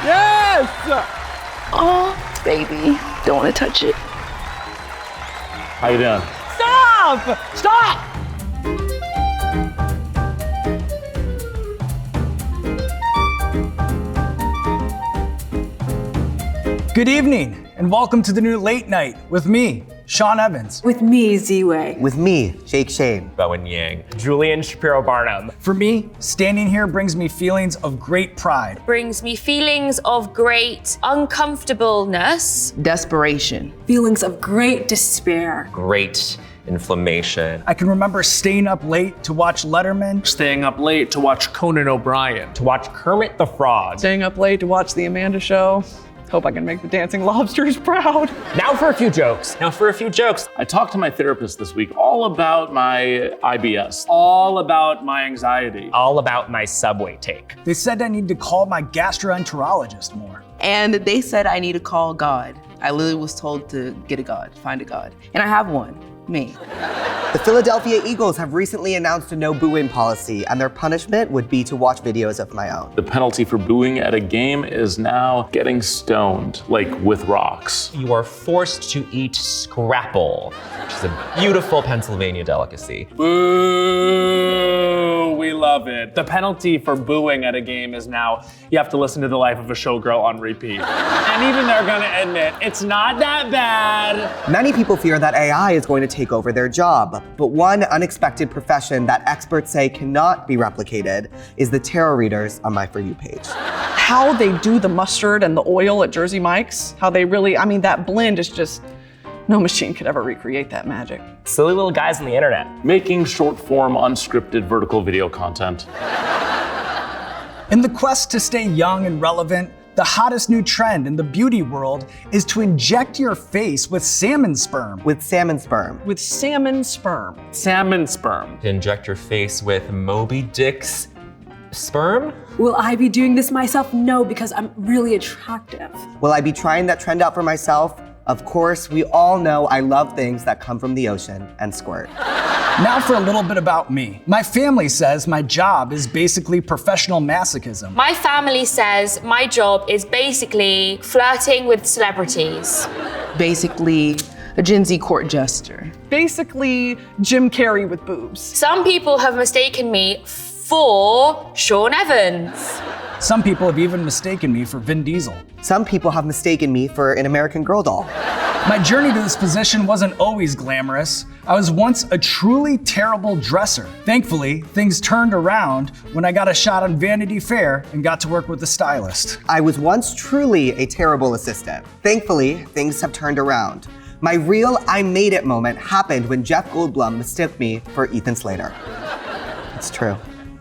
Yes! Oh, baby, don't want to touch it. How you doing? Stop! Stop! Good evening, and welcome to the new Late Night with me, Sean Evans. With me, Z-Way. With me, Jake Shane. Bowen Yang. Julian Shapiro Barnum. For me, standing here brings me feelings of great pride. Brings me feelings of great uncomfortableness. Desperation. Feelings of great despair. Great inflammation. I can remember staying up late to watch Letterman. Staying up late to watch Conan O'Brien. To watch Kermit the Frog. Staying up late to watch The Amanda Show. Hope I can make the dancing lobsters proud. Now for a few jokes. I talked to my therapist this week all about my IBS, all about my anxiety. All about my subway take. They said I need to call my gastroenterologist more. And they said I need to call God. I literally was told to get a God, find a God. And I have one, me. The Philadelphia Eagles have recently announced a no booing policy, and their punishment would be to watch videos of my own. The penalty for booing at a game is now getting stoned, like with rocks. You are forced to eat scrapple, which is a beautiful Pennsylvania delicacy. Boo! We love it. The penalty for booing at a game is now you have to listen to The Life of a Showgirl on repeat. And even they're gonna admit it's not that bad. Many people fear that AI is going to take over their job, but one unexpected profession that experts say cannot be replicated is the tarot readers on my For You page. How they do the mustard and the oil at Jersey Mike's, how they really, that blend is just, no machine could ever recreate that magic. Silly little guys on the internet. Making short form, unscripted vertical video content. In the quest to stay young and relevant, the hottest new trend in the beauty world is to inject your face with salmon sperm. With salmon sperm. With salmon sperm. Salmon sperm. To inject your face with Moby Dick's sperm? Will I be doing this myself? No, because I'm really attractive. Will I be trying that trend out for myself? Of course, we all know I love things that come from the ocean and squirt. Now for a little bit about me. My family says my job is basically professional masochism. My family says my job is basically flirting with celebrities. Basically, a Gen Z court jester. Basically, Jim Carrey with boobs. Some people have mistaken me for Sean Evans. Some people have even mistaken me for Vin Diesel. Some people have mistaken me for an American Girl doll. My journey to this position wasn't always glamorous. I was once a truly terrible dresser. Thankfully, things turned around when I got a shot on Vanity Fair and got to work with a stylist. I was once truly a terrible assistant. Thankfully, things have turned around. My real I made it moment happened when Jeff Goldblum mistook me for Ethan Slater. It's true.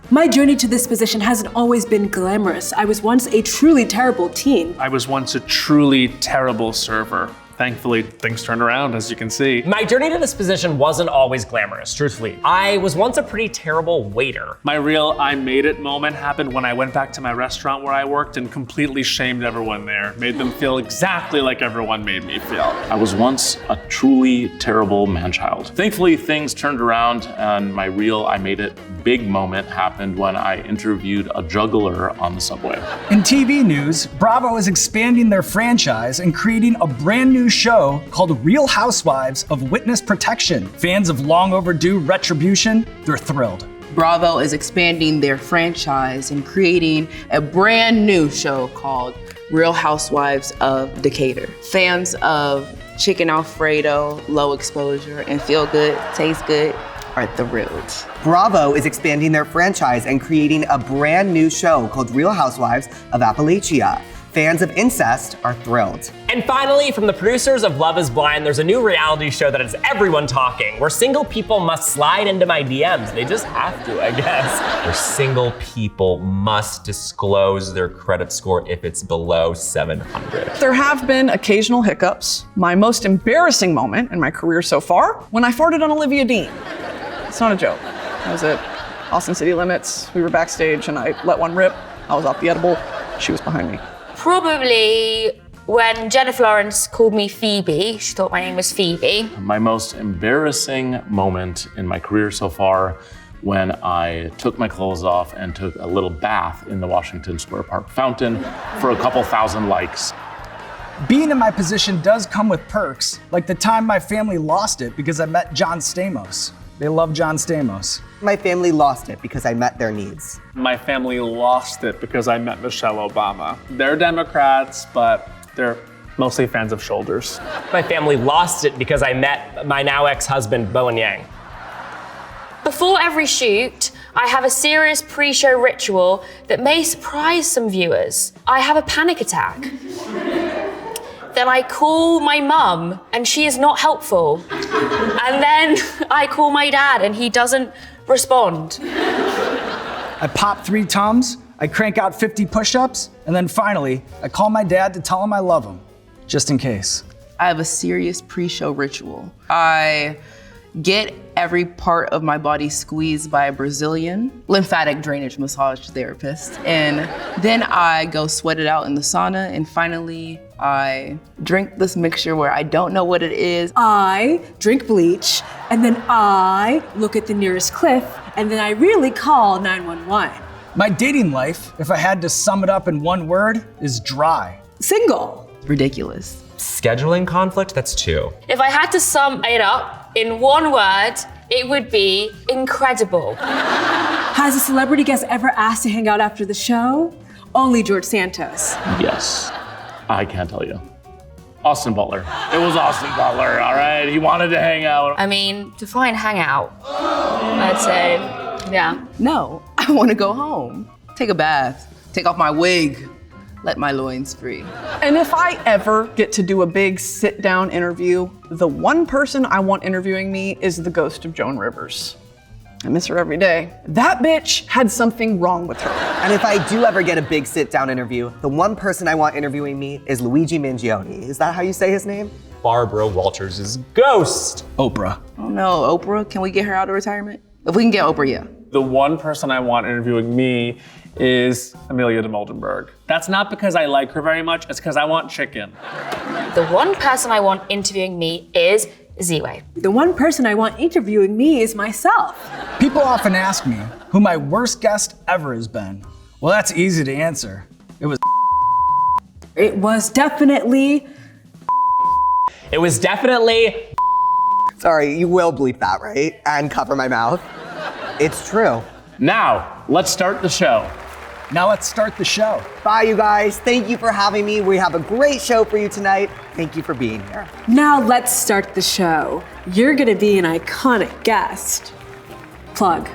My journey to this position hasn't always been glamorous. I was once a truly terrible teen. I was once a truly terrible server. Thankfully, things turned around, as you can see. My journey to this position wasn't always glamorous, truthfully. I was once a pretty terrible waiter. My real I made it moment happened when I went back to my restaurant where I worked and completely shamed everyone there. Made them feel exactly like everyone made me feel. I was once a truly terrible man-child. Thankfully, things turned around and my real I made it big moment happened when I interviewed a juggler on the subway. In TV news, Bravo is expanding their franchise and creating a brand new show called Real Housewives of Witness Protection. Fans of long overdue retribution, they're thrilled. Bravo is expanding their franchise and creating a brand new show called Real Housewives of Decatur. Fans of chicken Alfredo, low exposure, and feel good, taste good are thrilled. Bravo is expanding their franchise and creating a brand new show called Real Housewives of Appalachia. Fans of incest are thrilled. And finally, from the producers of Love is Blind, there's a new reality show that has everyone talking, where single people must slide into my DMs. They just have to, I guess. Where single people must disclose their credit score if it's below 700. There have been occasional hiccups. My most embarrassing moment in my career so far, when I farted on Olivia Dean. It's not a joke. I was at Austin City Limits. We were backstage and I let one rip. I was off the edible. She was behind me. Probably when Jennifer Lawrence called me Phoebe. She thought my name was Phoebe. My most embarrassing moment in my career so far when I took my clothes off and took a little bath in the Washington Square Park fountain for a couple thousand likes. Being in my position does come with perks, like the time my family lost it because I met John Stamos. They love John Stamos. My family lost it because I met their needs. My family lost it because I met Michelle Obama. They're Democrats, but they're mostly fans of shoulders. My family lost it because I met my now ex-husband, Bowen Yang. Before every shoot, I have a serious pre-show ritual that may surprise some viewers. I have a panic attack. Then I call my mum and she is not helpful. And then I call my dad and he doesn't respond. I pop 3 Tums, I crank out 50 push-ups, and then finally, I call my dad to tell him I love him, just in case. I have a serious pre-show ritual. I get every part of my body squeezed by a Brazilian lymphatic drainage massage therapist. And then I go sweat it out in the sauna. And finally, I drink this mixture where I don't know what it is. I drink bleach, and then I look at the nearest cliff, and then I really call 911. My dating life, if I had to sum it up in one word, is dry. Single. Ridiculous. Scheduling conflict, that's 2. If I had to sum it up in one word, it would be incredible. Has a celebrity guest ever asked to hang out after the show? Only George Santos. Yes, I can't tell you. Austin Butler. It was Austin Butler, all right? He wanted to hang out. I mean, define hangout. I'd say, yeah. No, I want to go home. Take a bath, take off my wig, let my loins free. And if I ever get to do a big sit-down interview, the one person I want interviewing me is the ghost of Joan Rivers. I miss her every day. That bitch had something wrong with her. And if I do ever get a big sit-down interview, the one person I want interviewing me is Luigi Mangione. Is that how you say his name? Barbara Walters' ghost. Oprah. Oh no, Oprah, can we get her out of retirement? If we can get Oprah, yeah. The one person I want interviewing me is Amelia Dimoldenberg. That's not because I like her very much, it's because I want chicken. The one person I want interviewing me is Z-Way. The one person I want interviewing me is myself. People often ask me who my worst guest ever has been. Well, that's easy to answer. It was definitely. It was definitely. Sorry, you will bleep that, right? And cover my mouth. It's true. Now, let's start the show. Now let's start the show. Bye, you guys. Thank you for having me. We have a great show for you tonight. Thank you for being here. Now let's start the show. You're gonna be an iconic guest. Plug.